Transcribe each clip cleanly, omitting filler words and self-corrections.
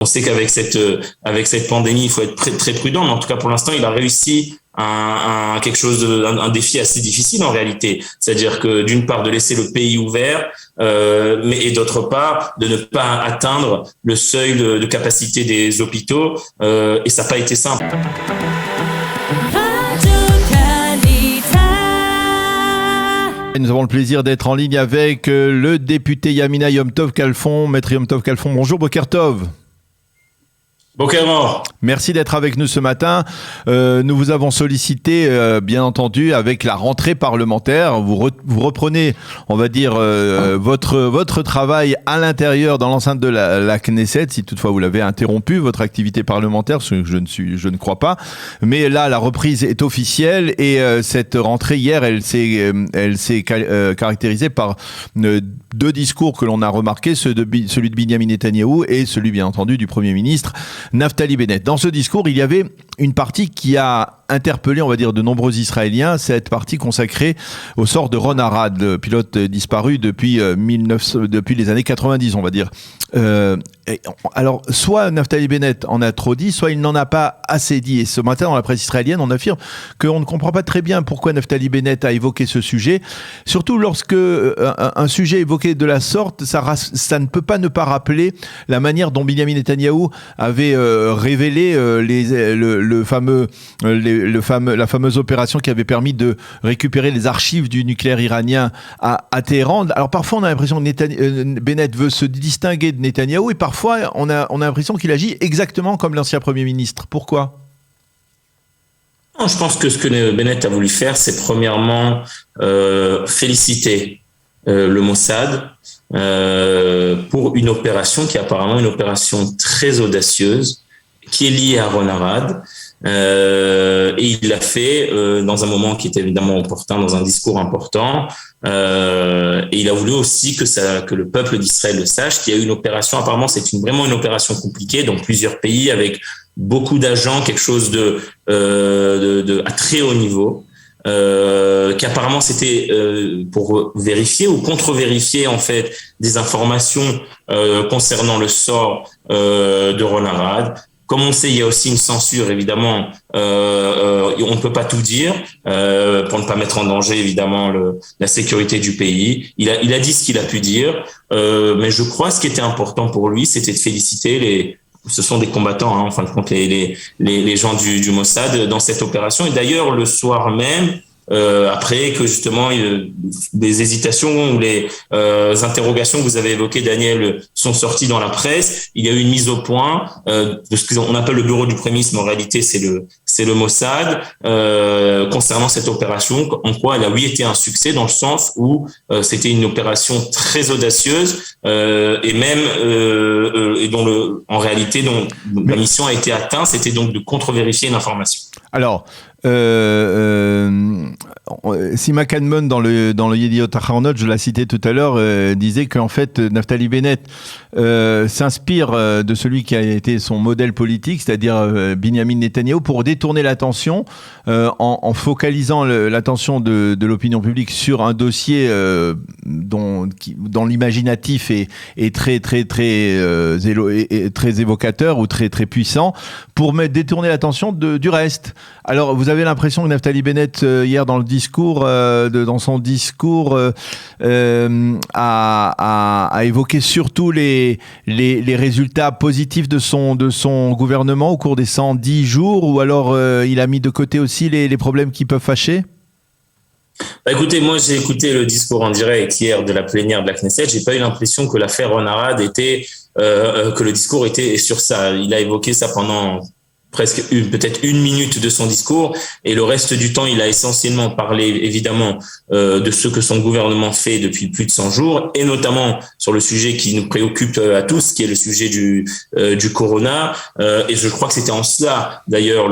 On sait qu'avec cette pandémie, il faut être très, très prudent, mais en tout cas, pour l'instant, il a réussi un défi assez difficile en réalité. C'est-à-dire que d'une part, de laisser le pays ouvert, et d'autre part, de ne pas atteindre le seuil de capacité des hôpitaux, et ça n'a pas été simple. Nous avons le plaisir d'être en ligne avec le député Yamina Yom Tov Khalfon. Maître Yom Tov Khalfon, bonjour, Boker Tov. Boker. Merci d'être avec nous ce matin. Nous vous avons sollicité, bien entendu, avec la rentrée parlementaire. Vous reprenez, on va dire, votre travail à l'intérieur, dans l'enceinte de la Knesset, si toutefois vous l'avez interrompu, votre activité parlementaire, ce que je ne crois pas. Mais là, la reprise est officielle et cette rentrée hier, elle s'est caractérisée par deux discours que l'on a remarqués, celui de Binyamin Netanyahou et celui, bien entendu, du Premier ministre Naftali Bennett. Dans ce discours, il y avait une partie qui a interpellé, on va dire, de nombreux Israéliens, cette partie consacrée au sort de Ron Arad, le pilote disparu depuis les années 90, on va dire. Alors, soit Naftali Bennett en a trop dit, soit il n'en a pas assez dit. Et ce matin, dans la presse israélienne, on affirme qu'on ne comprend pas très bien pourquoi Naftali Bennett a évoqué ce sujet. Surtout lorsque un sujet évoqué de la sorte, ça ne peut pas ne pas rappeler la manière dont Binyamin Netanyahou avait révélé la fameuse opération qui avait permis de récupérer les archives du nucléaire iranien à Téhéran. Alors parfois, on a l'impression que Bennett veut se distinguer de Netanyahou et parfois, on a l'impression qu'il agit exactement comme l'ancien Premier ministre. Pourquoi ? Je pense que ce que Bennett a voulu faire, c'est premièrement féliciter le Mossad pour une opération qui est apparemment une opération très audacieuse, qui est liée à Ron Arad. Et il l'a fait dans un moment qui était évidemment opportun, dans un discours important. Et il a voulu aussi que le peuple d'Israël le sache, qu'il y a eu une opération. Apparemment, c'est vraiment une opération compliquée dans plusieurs pays avec beaucoup d'agents, quelque chose à très haut niveau. Qu'apparemment c'était pour vérifier ou contre-vérifier en fait des informations concernant le sort de Ron Arad. Comme on sait, il y a aussi une censure, évidemment. On ne peut pas tout dire pour ne pas mettre en danger, évidemment, la sécurité du pays. Il a dit ce qu'il a pu dire, mais je crois que ce qui était important pour lui, c'était de féliciter ce sont des combattants, en fin de compte, les gens du Mossad dans cette opération. Et d'ailleurs, le soir même, après que justement des hésitations ou les interrogations que vous avez évoquées, Daniel, sont sorties dans la presse, il y a eu une mise au point de ce qu'on appelle le bureau du Premier ministre, mais en réalité c'est le Mossad, concernant cette opération, en quoi elle a été un succès dans le sens où c'était une opération très audacieuse et même et dont en réalité dont la mission a été atteinte, c'était donc de contre-vérifier une information. Alors, Sima Kadmon dans le Yediot Ahronoth, je l'ai cité tout à l'heure, disait qu'en fait Naftali Bennett s'inspire de celui qui a été son modèle politique, c'est-à-dire Binyamin Netanyahou, pour détourner l'attention en focalisant l'attention de l'opinion publique sur un dossier dont l'imaginatif est très évocateur ou très très puissant, pour détourner l'attention du reste. Alors, vous avez l'impression que Naftali Bennett, hier dans son discours, a évoqué surtout les résultats positifs de son gouvernement au cours des 110 jours, ou alors il a mis de côté aussi les problèmes qui peuvent fâcher ? Écoutez, moi j'ai écouté le discours en direct hier de la plénière de la Knesset. J'ai pas eu l'impression que l'affaire Ron Arad que le discours était sur ça. Il a évoqué ça pendant presque peut-être une minute de son discours, et le reste du temps, il a essentiellement parlé évidemment de ce que son gouvernement fait depuis plus de 100 jours, et notamment sur le sujet qui nous préoccupe à tous, qui est le sujet du corona. Et je crois que c'était en cela, d'ailleurs,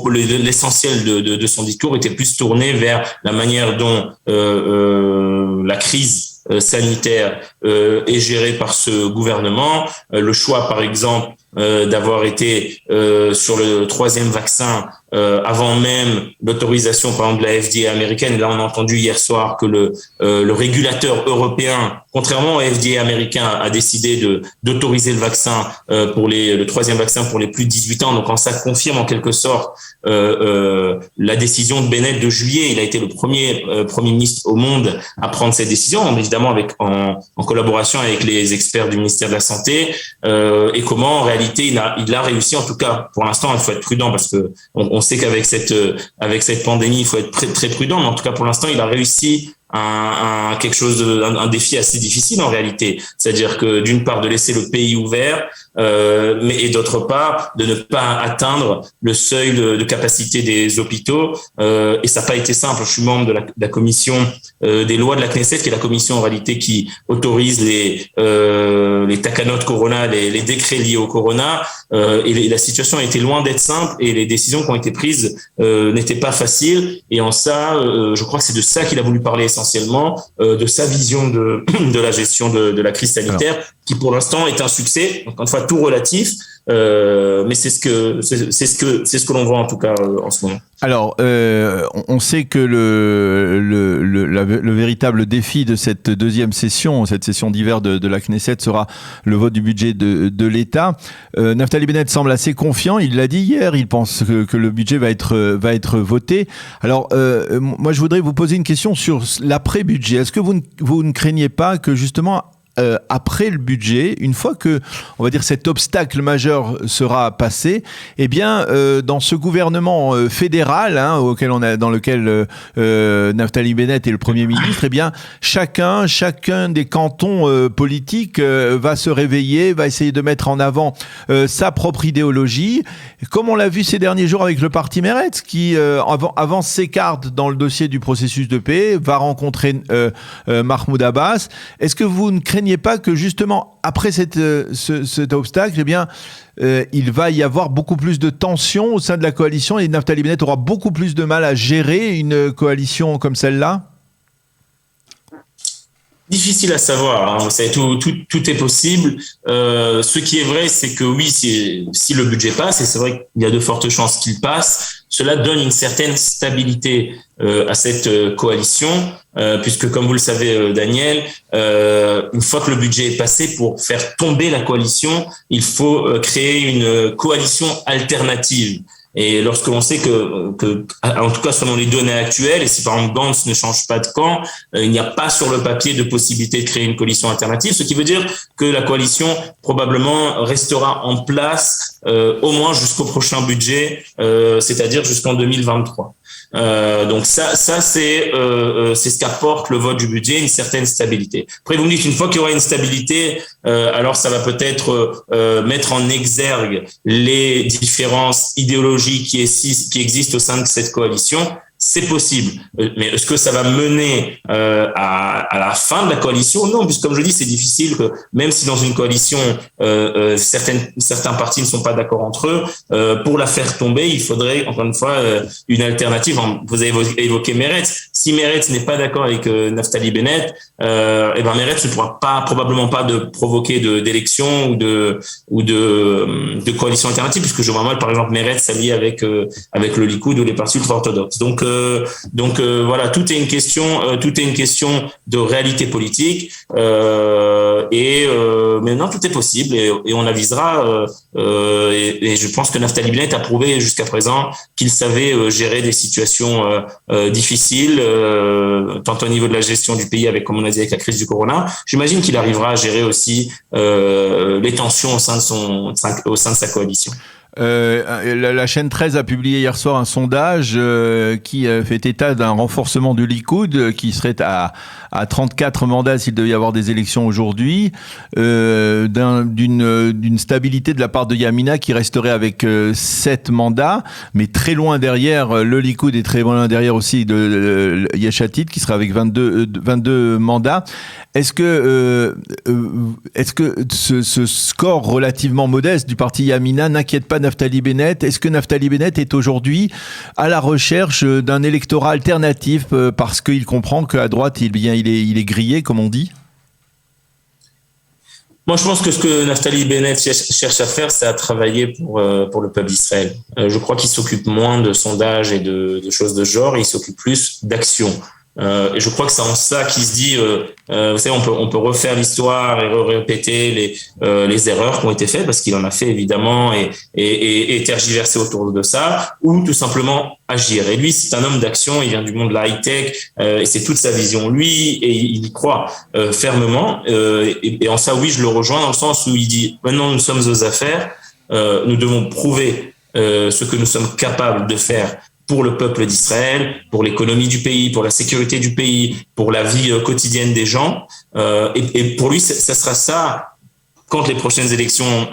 l'essentiel de son discours était plus tourné vers la manière dont la crise sanitaire est gérée par ce gouvernement. Le choix, par exemple, d'avoir été sur le 3e vaccin avant même l'autorisation, par exemple, de la FDA américaine. Et là, on a entendu hier soir que le régulateur européen, contrairement au FDA américain, a décidé d'autoriser le vaccin le troisième vaccin pour les plus de 18 ans. Donc, ça confirme en quelque sorte la décision de Bennett de juillet. Il a été le premier Premier ministre au monde à prendre cette décision, évidemment en collaboration avec les experts du ministère de la Santé, et comment en réalité il a réussi, en tout cas pour l'instant. Il faut être prudent parce que on sait qu'avec cette pandémie il faut être très, très prudent, mais en tout cas pour l'instant il a réussi un défi assez difficile en réalité, c'est-à-dire que d'une part de laisser le pays ouvert, et d'autre part de ne pas atteindre le seuil de capacité des hôpitaux, et ça n'a pas été simple. Je suis membre de la commission des lois de la Knesset, qui est la commission en réalité qui autorise les takanot corona, les décrets liés au corona, et la situation a été loin d'être simple, et les décisions qui ont été prises n'étaient pas faciles, et en ça je crois que c'est de ça qu'il a voulu parler essentiellement, de sa vision de la gestion de la crise sanitaire, qui pour l'instant est un succès. Encore une fois, tout relatif, mais c'est ce que l'on voit en tout cas en ce moment. Alors, on sait que le véritable défi de cette deuxième session, cette session d'hiver de la Knesset, sera le vote du budget de l'État. Naftali Bennett semble assez confiant. Il l'a dit hier. Il pense que le budget va être voté. Alors, moi, je voudrais vous poser une question sur l'après-budget. Est-ce que vous ne craignez pas que justement après le budget, une fois que, on va dire, cet obstacle majeur sera passé, eh bien, dans ce gouvernement fédéral, dans lequel Naftali Bennett est le Premier ministre, eh bien, chacun des cantons politiques va se réveiller, va essayer de mettre en avant sa propre idéologie, comme on l'a vu ces derniers jours avec le parti Meretz, qui avance ses cartes dans le dossier du processus de paix, va rencontrer Mahmoud Abbas. Est-ce que vous ne craignez pas que justement après cet obstacle, eh bien, il va y avoir beaucoup plus de tensions au sein de la coalition et Naftali Bennett aura beaucoup plus de mal à gérer une coalition comme celle-là? Difficile à savoir, hein. Tout est possible. Ce qui est vrai, c'est que oui, si le budget passe, et c'est vrai qu'il y a de fortes chances qu'il passe, cela donne une certaine stabilité à cette coalition, puisque comme vous le savez, Daniel, une fois que le budget est passé, pour faire tomber la coalition, il faut créer une coalition alternative. Et lorsque l'on sait que, en tout cas selon les données actuelles, et si par exemple Gantz ne change pas de camp, il n'y a pas sur le papier de possibilité de créer une coalition alternative, ce qui veut dire que la coalition probablement restera en place au moins jusqu'au prochain budget, c'est-à-dire jusqu'en 2023. Donc ça c'est ce qu'apporte le vote du budget, une certaine stabilité. Après vous me dites, une fois qu'il y aura une stabilité, alors ça va peut-être mettre en exergue les différences idéologiques qui existent au sein de cette coalition. C'est possible, mais est-ce que ça va mener à la fin de la coalition? Non, puisque comme je dis, c'est difficile que même si dans une coalition certains partis ne sont pas d'accord entre eux, pour la faire tomber, il faudrait encore une fois une alternative. Vous avez évoqué Meretz. Si Meretz n'est pas d'accord avec Naftali Bennett, et ben Meretz ne pourra probablement pas provoquer d'élection ou de coalition alternative, puisque je vois mal par exemple Meretz s'allier avec le Likoud ou les partis ultra-orthodoxes. Donc voilà, tout est une question de réalité politique, et maintenant tout est possible, et on avisera, et je pense que Naftali Bennett a prouvé jusqu'à présent qu'il savait gérer des situations difficiles, tant au niveau de la gestion du pays comme on a dit avec la crise du corona. J'imagine qu'il arrivera à gérer aussi les tensions au sein de sa coalition. La chaîne 13 a publié hier soir un sondage qui fait état d'un renforcement du Likoud qui serait à 34 mandats s'il devait y avoir des élections aujourd'hui, d'une stabilité de la part de Yamina qui resterait avec 7 mandats, mais très loin derrière, le Likoud est très loin derrière aussi de Yesh Atid qui sera avec 22 mandats. Est-ce que ce score relativement modeste du parti Yamina n'inquiète pas Naftali Bennett? Est-ce que Naftali Bennett est aujourd'hui à la recherche d'un électorat alternatif parce qu'il comprend qu'à droite, il est grillé, comme on dit? Moi, je pense que ce que Naftali Bennett cherche à faire, c'est à travailler pour le peuple d'Israël. Je crois qu'il s'occupe moins de sondages et de choses de ce genre, et il s'occupe plus d'actions. Et je crois que c'est en ça qu'il se dit, vous savez, on peut refaire l'histoire et répéter les erreurs qui ont été faites, parce qu'il en a fait évidemment, et tergiverser autour de ça, ou tout simplement agir. Et lui, c'est un homme d'action, il vient du monde de la high-tech, et c'est toute sa vision, lui, et il y croit fermement. Et en ça, oui, je le rejoins, dans le sens où il dit, maintenant nous sommes aux affaires, nous devons prouver ce que nous sommes capables de faire pour le peuple d'Israël, pour l'économie du pays, pour la sécurité du pays, pour la vie quotidienne des gens. Et pour lui, ça sera ça quand les prochaines élections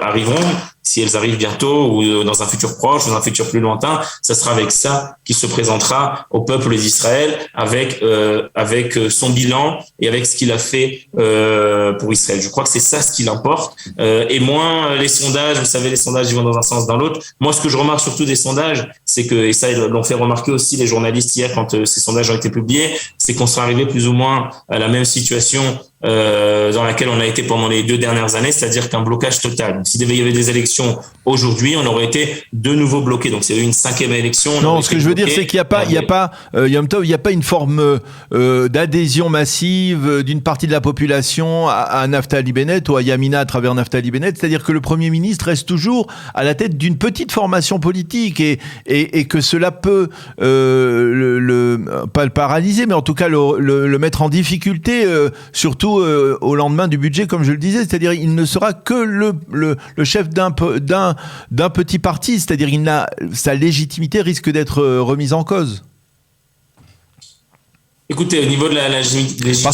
arriveront, si elles arrivent bientôt ou dans un futur proche, ou dans un futur plus lointain, ça sera avec ça qu'il se présentera au peuple d'Israël, avec son bilan et avec ce qu'il a fait pour Israël. Je crois que c'est ça ce qui l'importe, et moins les sondages. Vous savez, les sondages ils vont dans un sens, dans l'autre. Moi, ce que je remarque surtout des sondages, c'est que, et ça ils l'ont fait remarquer aussi les journalistes hier quand ces sondages ont été publiés, c'est qu'on sera arrivé plus ou moins à la même situation dans laquelle on a été pendant les 2 dernières années, c'est-à-dire qu'un blocage total. Donc, s'il devait y avoir des élections aujourd'hui, on aurait été de nouveau bloqué. Donc, s'il y avait une 5e élection. Non, ce que je veux dire, c'est qu'il n'y a pas une forme d'adhésion massive d'une partie de la population à Naftali Bennett ou à Yamina à travers Naftali Bennett. C'est-à-dire que le Premier ministre reste toujours à la tête d'une petite formation politique et que cela peut pas le paralyser, mais en tout cas le mettre en difficulté, surtout au lendemain du budget, comme je le disais. C'est-à-dire il ne sera que le chef d'un petit parti, c'est-à-dire sa légitimité risque d'être remise en cause. Écoutez, au niveau de la légitimité, en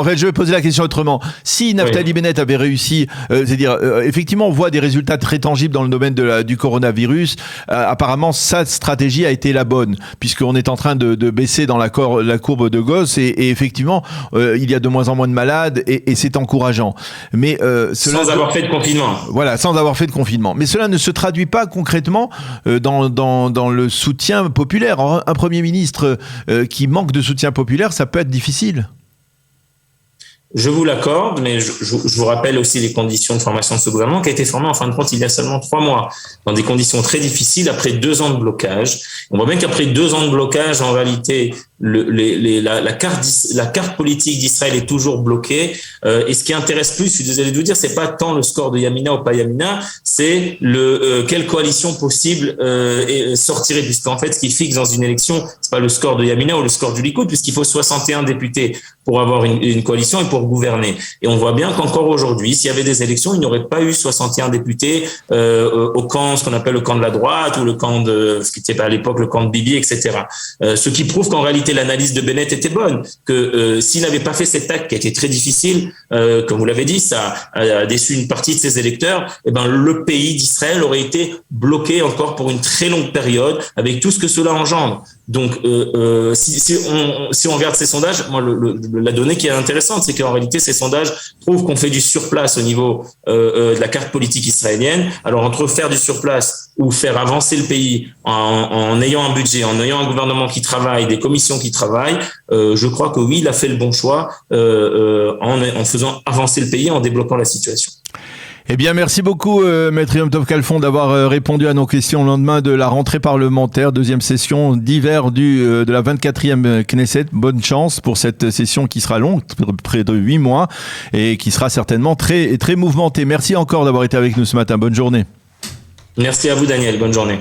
fait, je vais poser la question autrement. Si Naftali Bennett avait réussi, c'est-à-dire, effectivement, on voit des résultats très tangibles dans le domaine du coronavirus. Apparemment, sa stratégie a été la bonne, puisqu'on est en train de baisser dans la courbe de Gauss, et effectivement, il y a de moins en moins de malades, et c'est encourageant. Mais sans avoir fait de confinement. Voilà, sans avoir fait de confinement. Mais cela ne se traduit pas concrètement dans le soutien populaire. Un Premier ministre qui manque de soutien populaire, ça peut être difficile. Je vous l'accorde, mais je vous rappelle aussi les conditions de formation de ce gouvernement qui a été formé en fin de compte il y a seulement 3 mois, dans des conditions très difficiles, après 2 ans de blocage. On voit bien qu'après 2 ans de blocage, en réalité, la carte politique d'Israël est toujours bloquée. Et ce qui intéresse plus, je suis désolé de vous dire, c'est pas tant le score de Yamina ou pas Yamina, c'est quelle coalition possible sortirait, puisqu'en fait, ce qui fixe dans une élection, c'est pas le score de Yamina ou le score du Likoud, puisqu'il faut 61 députés pour avoir une coalition et pour gouverner. Et on voit bien qu'encore aujourd'hui, s'il y avait des élections, il n'y aurait pas eu 61 députés au camp, ce qu'on appelle le camp de la droite, ou le camp de, ce qui était à l'époque le camp de Bibi, etc. Ce qui prouve qu'en réalité, l'analyse de Bennett était bonne, que s'il n'avait pas fait cet acte qui a été très difficile, comme vous l'avez dit, ça a déçu une partie de ses électeurs, et ben le pays d'Israël aurait été bloqué encore pour une très longue période, avec tout ce que cela engendre. Donc, si on regarde ces sondages, moi, la donnée qui est intéressante, c'est qu'en réalité, ces sondages prouvent qu'on fait du surplace au niveau de la carte politique israélienne. Alors, entre faire du surplace ou faire avancer le pays en ayant un budget, en ayant un gouvernement qui travaille, des commissions qui travaillent, je crois que oui, il a fait le bon choix en faisant avancer le pays, en débloquant la situation. Eh bien, merci beaucoup, Maître Yom Tov Khalfon, d'avoir répondu à nos questions au lendemain de la rentrée parlementaire, 2e session d'hiver de la 24e Knesset. Bonne chance pour cette session qui sera longue, près de 8 mois, et qui sera certainement très, très mouvementée. Merci encore d'avoir été avec nous ce matin. Bonne journée. Merci à vous, Daniel. Bonne journée.